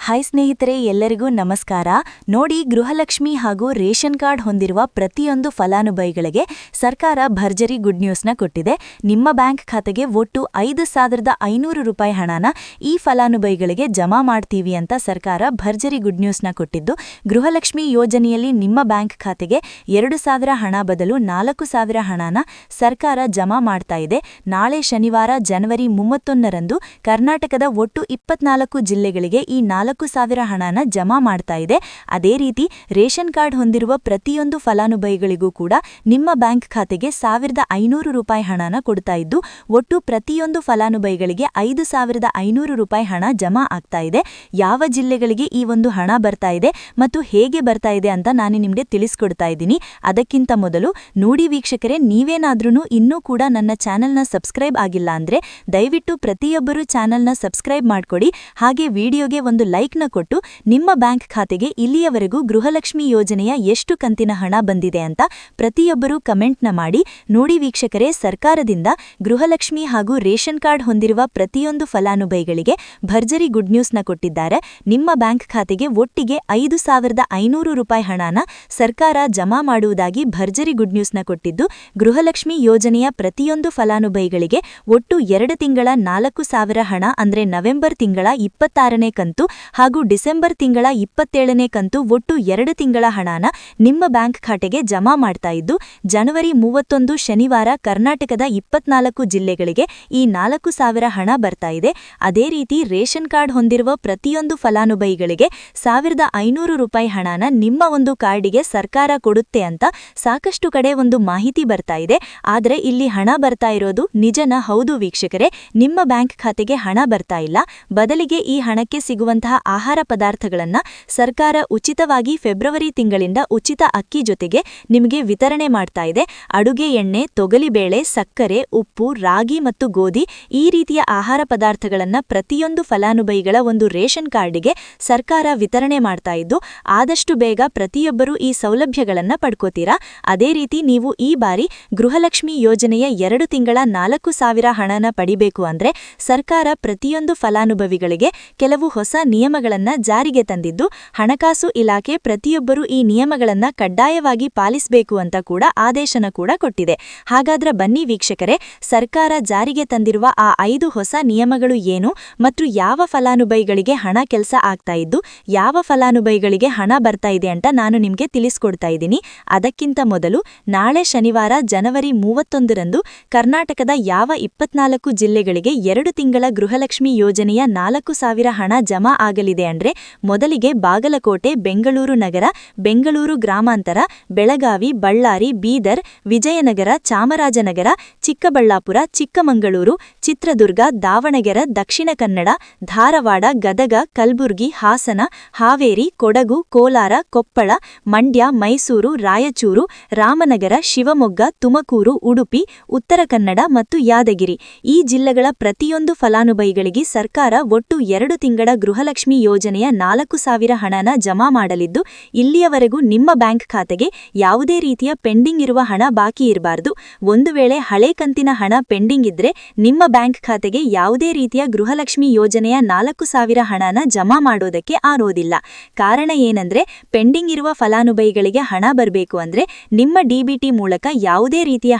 Hi ಸ್ನೇಹಿತರೆ, ಎಲ್ಲರಿಗೂ ನಮಸ್ಕಾರ. ನೋಡಿ, ಗೃಹಲಕ್ಷ್ಮಿ ಹಾಗೂ ರೇಷನ್ ಕಾರ್ಡ್ ಹೊಂದಿರುವ ಪ್ರತಿಯೊಂದು ಫಲಾನುಭವಿಗಳಿಗೆ ಸರ್ಕಾರ ಭರ್ಜರಿ ಗುಡ್ ನ್ಯೂಸ್ನ ಕೊಟ್ಟಿದೆ. ನಿಮ್ಮ ಬ್ಯಾಂಕ್ ಖಾತೆಗೆ ಒಟ್ಟು 5,500 ರೂಪಾಯಿ ಹಣನ ಈ ಫಲಾನುಭವಿಗಳಿಗೆ ಜಮಾ ಮಾಡ್ತೀವಿ ಅಂತ ಸರ್ಕಾರ ಭರ್ಜರಿ ಗುಡ್ ನ್ಯೂಸ್ನ ಕೊಟ್ಟಿದ್ದು, ಗೃಹಲಕ್ಷ್ಮಿ ಯೋಜನೆಯಲ್ಲಿ ನಿಮ್ಮ ಬ್ಯಾಂಕ್ ಖಾತೆಗೆ 2,000 ಹಣ ಬದಲು 4,000 ಹಣನ ಸರ್ಕಾರ ಜಮಾ ಮಾಡ್ತಾ ಇದೆ. ನಾಳೆ ಶನಿವಾರ ಜನವರಿ 31ರಂದು ಕರ್ನಾಟಕದ ಒಟ್ಟು 24 ಜಿಲ್ಲೆಗಳಿಗೆ ಈ 4,000 ಹಣನ ಜಮಾ ಮಾಡ್ತಾ ಇದೆ. ಅದೇ ರೀತಿ ರೇಷನ್ ಕಾರ್ಡ್ ಹೊಂದಿರುವ ಪ್ರತಿಯೊಂದು ಫಲಾನುಭವಿಗಳಿಗೂ ಕೂಡ ನಿಮ್ಮ ಬ್ಯಾಂಕ್ ಖಾತೆಗೆ 1,500 ರೂಪಾಯಿ ಹಣನ ಕೊಡ್ತಾ ಇದ್ದು, ಒಟ್ಟು ಪ್ರತಿಯೊಂದು ಫಲಾನುಭವಿಗಳಿಗೆ 5,500 ರೂಪಾಯಿ ಹಣ ಜಮಾ ಆಗ್ತಾ ಇದೆ. ಯಾವ ಜಿಲ್ಲೆಗಳಿಗೆ ಈ ಒಂದು ಹಣ ಬರ್ತಾ ಇದೆ ಮತ್ತು ಹೇಗೆ ಬರ್ತಾ ಇದೆ ಅಂತ ನಾನು ನಿಮಗೆ ತಿಳಿಸ್ಕೊಡ್ತಾ ಇದ್ದೀನಿ. ಅದಕ್ಕಿಂತ ಮೊದಲು ನೋಡಿ ವೀಕ್ಷಕರೇ, ನೀವೇನಾದ್ರೂ ಇನ್ನೂ ಕೂಡ ನನ್ನ ಚಾನೆಲ್ನ ಸಬ್ಸ್ಕ್ರೈಬ್ ಆಗಿಲ್ಲ ಅಂದ್ರೆ ದಯವಿಟ್ಟು ಪ್ರತಿಯೊಬ್ಬರು ಚಾನೆಲ್ನ ಸಬ್ಸ್ಕ್ರೈಬ್ ಮಾಡ್ಕೊಡಿ. ಹಾಗೆ ವಿಡಿಯೋಗೆ ಒಂದು ಲೈಕ್ನ ಕೊಟ್ಟು ನಿಮ್ಮ ಬ್ಯಾಂಕ್ ಖಾತೆಗೆ ಇಲ್ಲಿಯವರೆಗೂ ಗೃಹಲಕ್ಷ್ಮಿ ಯೋಜನೆಯ ಎಷ್ಟು ಕಂತಿನ ಹಣ ಬಂದಿದೆ ಅಂತ ಪ್ರತಿಯೊಬ್ಬರೂ ಕಮೆಂಟ್ನ ಮಾಡಿ. ನೋಡಿ ವೀಕ್ಷಕರೇ, ಸರ್ಕಾರದಿಂದ ಗೃಹಲಕ್ಷ್ಮಿ ಹಾಗೂ ರೇಷನ್ ಕಾರ್ಡ್ ಹೊಂದಿರುವ ಪ್ರತಿಯೊಂದು ಫಲಾನುಭವಿಗಳಿಗೆ ಭರ್ಜರಿ ಗುಡ್ ನ್ಯೂಸ್ನ ಕೊಟ್ಟಿದ್ದಾರೆ. ನಿಮ್ಮ ಬ್ಯಾಂಕ್ ಖಾತೆಗೆ ಒಟ್ಟಿಗೆ 5,500 ರೂಪಾಯಿ ಹಣನ ಸರ್ಕಾರ ಜಮಾ ಮಾಡುವುದಾಗಿ ಭರ್ಜರಿ ಗುಡ್ ನ್ಯೂಸ್ನ ಕೊಟ್ಟಿದ್ದು, ಗೃಹಲಕ್ಷ್ಮಿ ಯೋಜನೆಯ ಪ್ರತಿಯೊಂದು ಫಲಾನುಭವಿಗಳಿಗೆ ಒಟ್ಟು 2 ತಿಂಗಳ 4,000 ಹಣ ಅಂದ್ರೆ ನವೆಂಬರ್ ತಿಂಗಳ 26ನೇ ಕಂತು ಹಾಗೂ ಡಿಸೆಂಬರ್ ತಿಂಗಳ 27ನೇ ಕಂತು ಒಟ್ಟು 2 ತಿಂಗಳ ಹಣನ ನಿಮ್ಮ ಬ್ಯಾಂಕ್ ಖಾತೆಗೆ ಜಮಾ ಮಾಡ್ತಾ ಇದ್ದು, ಜನವರಿ 31 ಶನಿವಾರ ಕರ್ನಾಟಕದ 24 ಜಿಲ್ಲೆಗಳಿಗೆ ಈ 4,000 ಹಣ ಬರ್ತಾ ಇದೆ. ಅದೇ ರೀತಿ ರೇಷನ್ ಕಾರ್ಡ್ ಹೊಂದಿರುವ ಪ್ರತಿಯೊಂದು ಫಲಾನುಭವಿಗಳಿಗೆ 1,500 ರೂಪಾಯಿ ಹಣನ ನಿಮ್ಮ ಒಂದು ಕಾರ್ಡಿಗೆ ಸರ್ಕಾರ ಕೊಡುತ್ತೆ ಅಂತ ಸಾಕಷ್ಟು ಕಡೆ ಒಂದು ಮಾಹಿತಿ ಬರ್ತಾ ಇದೆ. ಆದರೆ ಇಲ್ಲಿ ಹಣ ಬರ್ತಾ ಇರೋದು ನಿಜನ? ಹೌದು ವೀಕ್ಷಕರೇ, ನಿಮ್ಮ ಬ್ಯಾಂಕ್ ಖಾತೆಗೆ ಹಣ ಬರ್ತಾ ಇಲ್ಲ. ಬದಲಿಗೆ ಈ ಹಣಕ್ಕೆ ಸಿಗುವಂತಹ ಆಹಾರ ಪದಾರ್ಥಗಳನ್ನ ಸರ್ಕಾರ ಉಚಿತವಾಗಿ ಫೆಬ್ರವರಿ ತಿಂಗಳಿಂದ ಉಚಿತ ಅಕ್ಕಿ ಜೊತೆಗೆ ನಿಮಗೆ ವಿತರಣೆ ಮಾಡ್ತಾ ಇದೆ. ಅಡುಗೆ ಎಣ್ಣೆ, ತೊಗಲಿಬೇಳೆ, ಸಕ್ಕರೆ, ಉಪ್ಪು, ರಾಗಿ ಮತ್ತು ಗೋಧಿ ಈ ರೀತಿಯ ಆಹಾರ ಪದಾರ್ಥಗಳನ್ನ ಪ್ರತಿಯೊಂದು ಫಲಾನುಭವಿಗಳ ಒಂದು ರೇಷನ್ ಕಾರ್ಡಿಗೆ ಸರ್ಕಾರ ವಿತರಣೆ ಮಾಡ್ತಾ ಇದ್ದು, ಆದಷ್ಟು ಬೇಗ ಪ್ರತಿಯೊಬ್ಬರೂ ಈ ಸೌಲಭ್ಯಗಳನ್ನ ಪಡ್ಕೋತೀರಾ. ಅದೇ ರೀತಿ ನೀವು ಈ ಬಾರಿ ಗೃಹಲಕ್ಷ್ಮಿ ಯೋಜನೆಯ 2 ತಿಂಗಳ 4,000 ಹಣನ ಪಡಿಬೇಕು ಅಂದ್ರೆ ಸರ್ಕಾರ ಪ್ರತಿಯೊಂದು ಫಲಾನುಭವಿಗಳಿಗೆ ಕೆಲವು ಹೊಸ ನಿಯಮಗಳನ್ನ ಜಾರಿಗೆ ತಂದಿದ್ದು, ಹಣಕಾಸು ಇಲಾಖೆ ಪ್ರತಿಯೊಬ್ಬರೂ ಈ ನಿಯಮಗಳನ್ನ ಕಡ್ಡಾಯವಾಗಿ ಪಾಲಿಸಬೇಕು ಅಂತ ಕೂಡ ಆದೇಶನ ಕೂಡ ಕೊಟ್ಟಿದೆ. ಹಾಗಾದ್ರೆ ಬನ್ನಿ ವೀಕ್ಷಕರೇ, ಸರ್ಕಾರ ಜಾರಿಗೆ ತಂದಿರುವ ಆ 5 ಹೊಸ ನಿಯಮಗಳು ಏನು ಮತ್ತು ಯಾವ ಫಲಾನುಭವಿಗಳಿಗೆ ಹಣ ಕೆಲಸ ಆಗ್ತಾ ಇದ್ದು, ಯಾವ ಫಲಾನುಭವಿಗಳಿಗೆ ಹಣ ಬರ್ತಾ ಇದೆ ಅಂತ ನಾನು ನಿಮಗೆ ತಿಳಿಸ್ಕೊಡ್ತಾ ಇದ್ದೀನಿ. ಅದಕ್ಕಿಂತ ಮೊದಲು ನಾಳೆ ಶನಿವಾರ ಜನವರಿ 31ರಂದು ಕರ್ನಾಟಕದ ಯಾವ 24 ಜಿಲ್ಲೆಗಳಿಗೆ 2 ತಿಂಗಳ ಗೃಹಲಕ್ಷ್ಮಿ ಯೋಜನೆಯ 4,000 ಹಣ ಜಮಾ ಆಗಲಿದೆ ಅಂದ್ರೆ, ಮೊದಲಿಗೆ ಬಾಗಲಕೋಟೆ, ಬೆಂಗಳೂರು ನಗರ, ಬೆಂಗಳೂರು ಗ್ರಾಮಾಂತರ, ಬೆಳಗಾವಿ, ಬಳ್ಳಾರಿ, ಬೀದರ್, ವಿಜಯನಗರ, ಚಾಮರಾಜನಗರ, ಚಿಕ್ಕಬಳ್ಳಾಪುರ, ಚಿಕ್ಕಮಗಳೂರು, ಚಿತ್ರದುರ್ಗ, ದಾವಣಗೆರೆ, ದಕ್ಷಿಣ ಕನ್ನಡ, ಧಾರವಾಡ, ಗದಗ, ಕಲಬುರಗಿ, ಹಾಸನ, ಹಾವೇರಿ, ಕೊಡಗು, ಕೋಲಾರ, ಕೊಪ್ಪಳ, ಮಂಡ್ಯ, ಮೈಸೂರು, ರಾಯಚೂರು, ರಾಮನಗರ, ಶಿವಮೊಗ್ಗ, ತುಮಕೂರು, ಉಡುಪಿ, ಉತ್ತರ ಕನ್ನಡ ಮತ್ತು ಯಾದಗಿರಿ ಈ ಜಿಲ್ಲೆಗಳ ಪ್ರತಿಯೊಂದು ಫಲಾನುಭವಿಗಳಿಗೆ ಸರ್ಕಾರ ಒಟ್ಟು 2 ತಿಂಗಳ ಗೃಹಲಕ್ಷ್ಮಿ ಯೋಜನೆಯ 4,000 ಹಣನ ಜಮಾ ಮಾಡಲಿದ್ದು, ಇಲ್ಲಿಯವರೆಗೂ ನಿಮ್ಮ ಬ್ಯಾಂಕ್ ಖಾತೆಗೆ ಯಾವುದೇ ರೀತಿಯ ಪೆಂಡಿಂಗ್ ಇರುವ ಹಣ ಬಾಕಿ ಇರಬಾರದು. ಒಂದು ವೇಳೆ ಹಳೆ ಕಂತಿನ ಹಣ ಪೆಂಡಿಂಗ್ ಇದ್ರೆ ನಿಮ್ಮ ಬ್ಯಾಂಕ್ ಖಾತೆಗೆ ಯಾವುದೇ ರೀತಿಯ ಗೃಹಲಕ್ಷ್ಮಿ ಯೋಜನೆಯ 4,000 ಹಣನ ಜಮಾ ಮಾಡೋದಕ್ಕೆ ಆಗೋದಿಲ್ಲ. ಕಾರಣ ಏನಂದ್ರೆ, ಪೆಂಡಿಂಗ್ ಇರುವ ಫಲಾನುಭವಿಗಳಿಗೆ ಹಣ ಬರಬೇಕು ಅಂದ್ರೆ ನಿಮ್ಮ ಡಿಬಿಟಿ ಮೂಲಕ ಯಾವುದೇ ರೀತಿಯ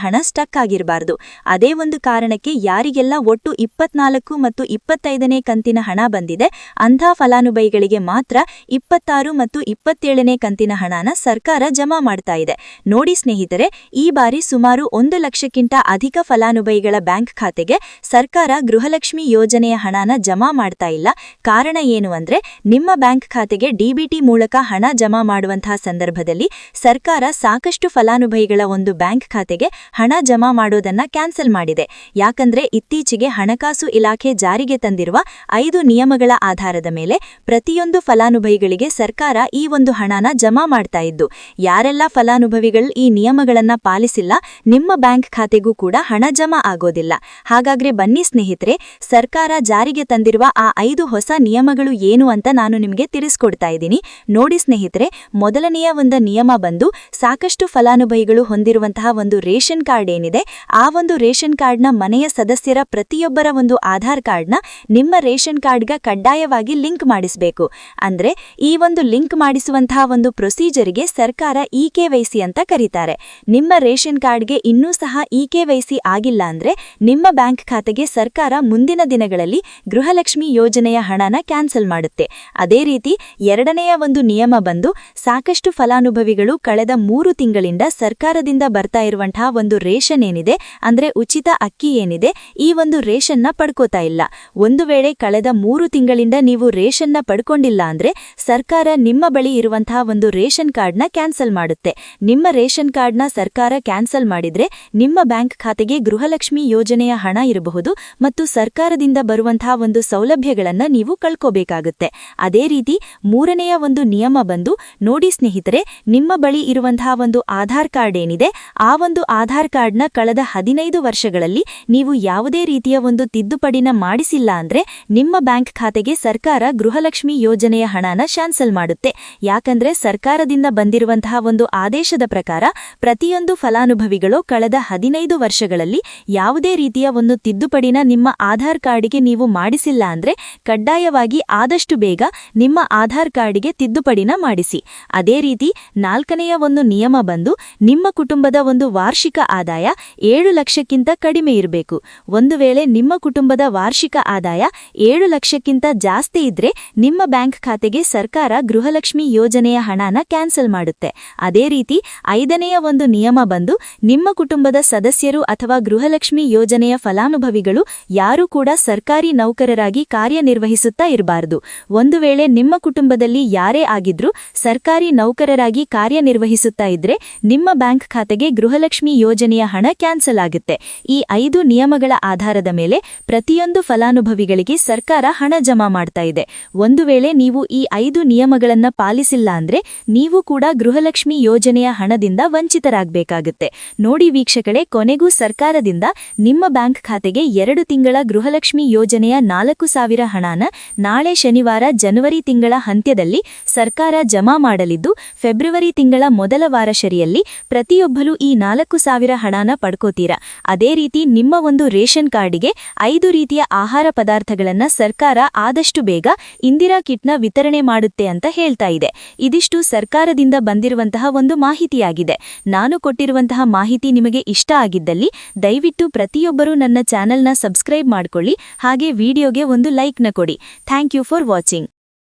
ಹಣ ಸ್ಟಕ್ ಆಗಿರಬಾರದು. ಅದೇ ಒಂದು ಕಾರಣಕ್ಕೆ ಯಾರಿಗೆಲ್ಲ ಒಟ್ಟು 24 ಮತ್ತು 25ನೇ ಕಂತಿನ ಹಣ ಬಂದಿದೆ ಅಂಥ ಫಲಾನುಭವಿಗಳಿಗೆ ಮಾತ್ರ 26 ಮತ್ತು 27ನೇ ಕಂತಿನ ಹಣನ ಸರ್ಕಾರ ಜಮಾ ಮಾಡ್ತಾ ಇದೆ. ನೋಡಿ ಸ್ನೇಹಿತರೆ, ಈ ಬಾರಿ ಸುಮಾರು 1 ಲಕ್ಷಕ್ಕಿಂತ ಅಧಿಕ ಫಲಾನುಭವಿಗಳ ಬ್ಯಾಂಕ್ ಖಾತೆಗೆ ಸರ್ಕಾರ ಗೃಹಲಕ್ಷ್ಮಿ ಯೋಜನೆಯ ಹಣನ ಜಮಾ ಮಾಡ್ತಾ ಇಲ್ಲ. ಕಾರಣ ಏನು ಅಂದ್ರೆ, ನಿಮ್ಮ ಬ್ಯಾಂಕ್ ಖಾತೆಗೆ ಡಿಬಿಟಿ ಮೂಲಕ ಹಣ ಜಮಾ ಮಾಡುವಂತಹ ಸಂದರ್ಭದಲ್ಲಿ ಸರ್ಕಾರ ಸಾಕಷ್ಟು ಫಲಾನುಭವಿಗಳ ಒಂದು ಬ್ಯಾಂಕ್ ಖಾತೆಗೆ ಹಣ ಜಮಾ ಮಾಡೋದನ್ನ ಕ್ಯಾನ್ಸಲ್ ಮಾಡಿದೆ. ಯಾಕಂದ್ರೆ ಇತ್ತೀಚೆಗೆ ಹಣಕಾಸು ಇಲಾಖೆ ಜಾರಿಗೆ ತಂದಿರುವ 5 ನಿಯಮಗಳ ಆಧಾರದ ಮೇಲೆ ಪ್ರತಿಯೊಂದು ಫಲಾನುಭವಿಗಳಿಗೆ ಸರ್ಕಾರ ಈ ಒಂದು ಹಣನ ಜಮಾ ಮಾಡ್ತಾ ಇದ್ದು, ಯಾರೆಲ್ಲ ಫಲಾನುಭವಿಗಳು ಈ ನಿಯಮಗಳನ್ನ ಪಾಲಿಸಿಲ್ಲ ನಿಮ್ಮ ಬ್ಯಾಂಕ್ ಖಾತೆಗೂ ಕೂಡ ಹಣ ಜಮಾ ಆಗೋದಿಲ್ಲ. ಹಾಗಾದ್ರೆ ಬನ್ನಿ ಸ್ನೇಹಿತರೆ, ಸರ್ಕಾರ ಜಾರಿಗೆ ತಂದಿರುವ ಆ 5 ಹೊಸ ನಿಯಮಗಳು ಏನು ಅಂತ ನಾನು ನಿಮಗೆ ತಿಳಿಸ್ಕೊಡ್ತಾ ಇದ್ದೀನಿ. ನೋಡಿ ಸ್ನೇಹಿತರೆ, ಮೊದಲನೆಯ ಒಂದು ನಿಯಮ ಬಂದು, ಸಾಕಷ್ಟು ಫಲಾನುಭವಿಗಳು ಹೊಂದಿರುವಂತಹ ಒಂದು ರೇಷನ್ ಕಾರ್ಡ್ ಏನಿದೆ, ಆ ಒಂದು ರೇಷನ್ ಕಾರ್ಡ್ನ ಮನೆಯ ಸದಸ್ಯರ ಪ್ರತಿಯೊಬ್ಬರ ಒಂದು ಆಧಾರ್ ಕಾರ್ಡ್ನ ನಿಮ್ಮ ರೇಷನ್ ಕಾರ್ಡ್ಗೆ ಕಡ್ಡಾಯವಾಗಿ ಲಿಂಕ್ ಲಿಂಕ್ ಮಾಡಿಸಬೇಕು. ಅಂದ್ರೆ ಈ ಒಂದು ಲಿಂಕ್ ಮಾಡಿಸುವಂತಹ ಒಂದು ಪ್ರೊಸೀಜರ್ಗೆ ಸರ್ಕಾರ ಇ-KYC ಅಂತ ಕರೀತಾರೆ. ನಿಮ್ಮ ರೇಷನ್ ಕಾರ್ಡ್ಗೆ ಇನ್ನೂ ಸಹ ಇ-KYC ಆಗಿಲ್ಲ ಅಂದ್ರೆ ನಿಮ್ಮ ಬ್ಯಾಂಕ್ ಖಾತೆಗೆ ಸರ್ಕಾರ ಮುಂದಿನ ದಿನಗಳಲ್ಲಿ ಗೃಹಲಕ್ಷ್ಮಿ ಯೋಜನೆಯ ಹಣನ ಕ್ಯಾನ್ಸಲ್ ಮಾಡುತ್ತೆ. ಅದೇ ರೀತಿ ಎರಡನೆಯ ಒಂದು ನಿಯಮ ಬಂದು, ಸಾಕಷ್ಟು ಫಲಾನುಭವಿಗಳು ಕಳೆದ 3 ತಿಂಗಳಿಂದ ಸರ್ಕಾರದಿಂದ ಬರ್ತಾ ಇರುವಂತಹ ಒಂದು ರೇಷನ್ ಏನಿದೆ, ಅಂದ್ರೆ ಉಚಿತ ಅಕ್ಕಿ ಏನಿದೆ, ಈ ಒಂದು ರೇಷನ್ನ ಪಡ್ಕೋತಾ ಇಲ್ಲ. ಒಂದು ವೇಳೆ ಕಳೆದ 3 ತಿಂಗಳಿಂದ ನೀವು ರೇಷನ್ನ ಪಡ್ಕೊಂಡಿಲ್ಲ ಅಂದ್ರೆ ಸರ್ಕಾರ ನಿಮ್ಮ ಬಳಿ ಇರುವಂತಹ ಒಂದು ರೇಷನ್ ಕಾರ್ಡ್ನ ಕ್ಯಾನ್ಸಲ್ ಮಾಡುತ್ತೆ. ನಿಮ್ಮ ರೇಷನ್ ಕಾರ್ಡ್ನ ಸರ್ಕಾರ ಕ್ಯಾನ್ಸಲ್ ಮಾಡಿದ್ರೆ ನಿಮ್ಮ ಬ್ಯಾಂಕ್ ಖಾತೆಗೆ ಗೃಹಲಕ್ಷ್ಮಿ ಯೋಜನೆಯ ಹಣ ಇರಬಹುದು ಮತ್ತು ಸರ್ಕಾರದಿಂದ ಬರುವಂತಹ ಒಂದು ಸೌಲಭ್ಯಗಳನ್ನ ನೀವು ಕಳ್ಕೋಬೇಕಾಗುತ್ತೆ. ಅದೇ ರೀತಿ ಮೂರನೆಯ ಒಂದು ನಿಯಮ ಬಂದು, ನೋಡಿ ಸ್ನೇಹಿತರೆ, ನಿಮ್ಮ ಬಳಿ ಇರುವಂತಹ ಒಂದು ಆಧಾರ್ ಕಾರ್ಡ್ ಏನಿದೆ, ಆ ಒಂದು ಆಧಾರ್ ಕಾರ್ಡ್ನ ಕಳೆದ 15 ವರ್ಷಗಳಲ್ಲಿ ನೀವು ಯಾವುದೇ ರೀತಿಯ ಒಂದು ತಿದ್ದುಪಡಿನ ಮಾಡಿಸಿಲ್ಲ ಅಂದ್ರೆ ನಿಮ್ಮ ಬ್ಯಾಂಕ್ ಖಾತೆಗೆ ಸರ್ಕಾರ ಗೃಹಲಕ್ಷ್ಮಿ ಯೋಜನೆಯ ಹಣನ ಕ್ಯಾನ್ಸಲ್ ಮಾಡುತ್ತೆ. ಯಾಕಂದ್ರೆ ಸರ್ಕಾರದಿಂದ ಬಂದಿರುವಂತಹ ಒಂದು ಆದೇಶದ ಪ್ರಕಾರ ಪ್ರತಿಯೊಂದು ಫಲಾನುಭವಿಗಳು ಕಳೆದ 15 ವರ್ಷಗಳಲ್ಲಿ ಯಾವುದೇ ರೀತಿಯ ಒಂದು ತಿದ್ದುಪಡಿನ ನಿಮ್ಮ ಆಧಾರ್ ಕಾರ್ಡಿಗೆ ನೀವು ಮಾಡಿಸಿಲ್ಲ ಅಂದ್ರೆ ಕಡ್ಡಾಯವಾಗಿ ಆದಷ್ಟು ಬೇಗ ನಿಮ್ಮ ಆಧಾರ್ ಕಾರ್ಡಿಗೆ ತಿದ್ದುಪಡಿನ ಮಾಡಿಸಿ. ಅದೇ ರೀತಿ ನಾಲ್ಕನೆಯ ಒಂದು ನಿಯಮ ಬಂದು, ನಿಮ್ಮ ಕುಟುಂಬದ ಒಂದು ವಾರ್ಷಿಕ ಆದಾಯ 7 ಲಕ್ಷಕ್ಕಿಂತ ಕಡಿಮೆ ಇರಬೇಕು. ಒಂದು ವೇಳೆ ನಿಮ್ಮ ಕುಟುಂಬದ ವಾರ್ಷಿಕ ಆದಾಯ 7 ಲಕ್ಷಕ್ಕಿಂತ ಜಾಸ್ತಿ ಇದ್ರೆ ನಿಮ್ಮ ಬ್ಯಾಂಕ್ ಖಾತೆಗೆ ಸರ್ಕಾರ ಗೃಹಲಕ್ಷ್ಮಿ ಯೋಜನೆಯ ಹಣನ ಕ್ಯಾನ್ಸಲ್ ಮಾಡುತ್ತೆ. ಅದೇ ರೀತಿ ಐದನೆಯ ಒಂದು ನಿಯಮ ಬಂದು, ನಿಮ್ಮ ಕುಟುಂಬದ ಸದಸ್ಯರು ಅಥವಾ ಗೃಹಲಕ್ಷ್ಮಿ ಯೋಜನೆಯ ಫಲಾನುಭವಿಗಳು ಯಾರೂ ಕೂಡ ಸರ್ಕಾರಿ ನೌಕರರಾಗಿ ಕಾರ್ಯನಿರ್ವಹಿಸುತ್ತಾ ಇರಬಾರದು. ಒಂದು ವೇಳೆ ನಿಮ್ಮ ಕುಟುಂಬದಲ್ಲಿ ಯಾರೇ ಆಗಿದ್ರೂ ಸರ್ಕಾರಿ ನೌಕರರಾಗಿ ಕಾರ್ಯನಿರ್ವಹಿಸುತ್ತಾ ಇದ್ರೆ ನಿಮ್ಮ ಬ್ಯಾಂಕ್ ಖಾತೆಗೆ ಗೃಹಲಕ್ಷ್ಮಿ ಯೋಜನೆಯ ಹಣ ಕ್ಯಾನ್ಸಲ್ ಆಗುತ್ತೆ. ಈ 5 ನಿಯಮಗಳ ಆಧಾರದ ಮೇಲೆ ಪ್ರತಿಯೊಂದು ಫಲಾನುಭವಿಗಳಿಗೆ ಸರ್ಕಾರ ಹಣ ಜಮಾ ಮಾಡ್ತಾ ಇದೆ. ಒಂದು ವೇಳೆ ನೀವು ಈ 5 ನಿಯಮಗಳನ್ನ ಪಾಲಿಸಿಲ್ಲ ಅಂದ್ರೆ ನೀವು ಕೂಡ ಗೃಹಲಕ್ಷ್ಮಿ ಯೋಜನೆಯ ಹಣದಿಂದ ವಂಚಿತರಾಗಬೇಕಾಗುತ್ತೆ. ನೋಡಿ ವೀಕ್ಷಕರೇ, ಕೊನೆಗೂ ಸರ್ಕಾರದಿಂದ ನಿಮ್ಮ ಬ್ಯಾಂಕ್ ಖಾತೆಗೆ 2 ತಿಂಗಳ ಗೃಹಲಕ್ಷ್ಮಿ ಯೋಜನೆಯ 4,000 ಹಣನ ನಾಳೆ ಶನಿವಾರ ಜನವರಿ ತಿಂಗಳ ಅಂತ್ಯದಲ್ಲಿ ಸರ್ಕಾರ ಜಮಾ ಮಾಡಲಿದ್ದು, ಫೆಬ್ರವರಿ ತಿಂಗಳ ಮೊದಲ ವಾರಶರಿಯಲ್ಲಿ ಪ್ರತಿಯೊಬ್ಬರೂ ಈ 4,000 ಹಣನ ಪಡ್ಕೋತೀರಾ. ಅದೇ ರೀತಿ ನಿಮ್ಮ ಒಂದು ರೇಷನ್ ಕಾರ್ಡಿಗೆ 5 ರೀತಿಯ ಆಹಾರ ಪದಾರ್ಥಗಳನ್ನ ಸರ್ಕಾರ ಆದಷ್ಟು ಬೇಗ ಇಂದಿರಾ ಕಿಟ್ನ ವಿತರಣೆ ಮಾಡುತ್ತೆ ಅಂತ ಹೇಳ್ತಾ ಇದೆ. ಇದಿಷ್ಟು ಸರ್ಕಾರದಿಂದ ಬಂದಿರುವಂತಹ ಒಂದು ಮಾಹಿತಿಯಾಗಿದೆ. ನಾನು ಕೊಟ್ಟಿರುವಂತಹ ಮಾಹಿತಿ ನಿಮಗೆ ಇಷ್ಟ ಆಗಿದ್ದಲ್ಲಿ ದಯವಿಟ್ಟು ಪ್ರತಿಯೊಬ್ಬರೂ ನನ್ನ ಚಾನೆಲ್ನ ಸಬ್ಸ್ಕ್ರೈಬ್ ಮಾಡ್ಕೊಳ್ಳಿ, ಹಾಗೆ ವಿಡಿಯೋಗೆ ಒಂದು ಲೈಕ್ನ ಕೊಡಿ. Thank you for watching.